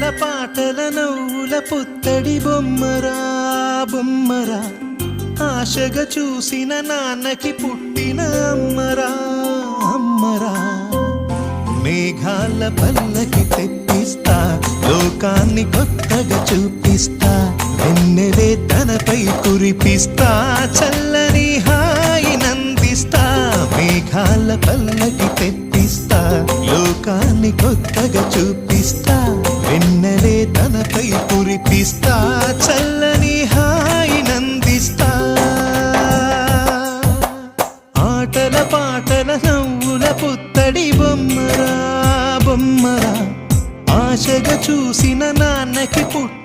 ఆటల పాటల నవ్వుల పుత్తడి బొమ్మరా బొమ్మరా ఆశగా చూసిన నాన్నకి పుట్టిన అమ్మరా అమ్మరా మేఘాల పల్లకి తెప్పిస్తా లోకాన్ని కొత్తగా చూపిస్తా వెన్నెలే తనపై కురిపిస్తా చల్లని హాయి నందిస్తా మేఘాల పల్లకి తెప్పిస్తా లోకాన్ని కొత్తగా చూపిస్తా వెన్నెలే తనపై కురిపిస్తా చల్లని హాయి నందిస్తా ఆటల పాటల నవ్వుల పుత్తడి బొమ్మరా బొమ్మరా ఆశగా చూసిన నాన్నకి పుట్టిన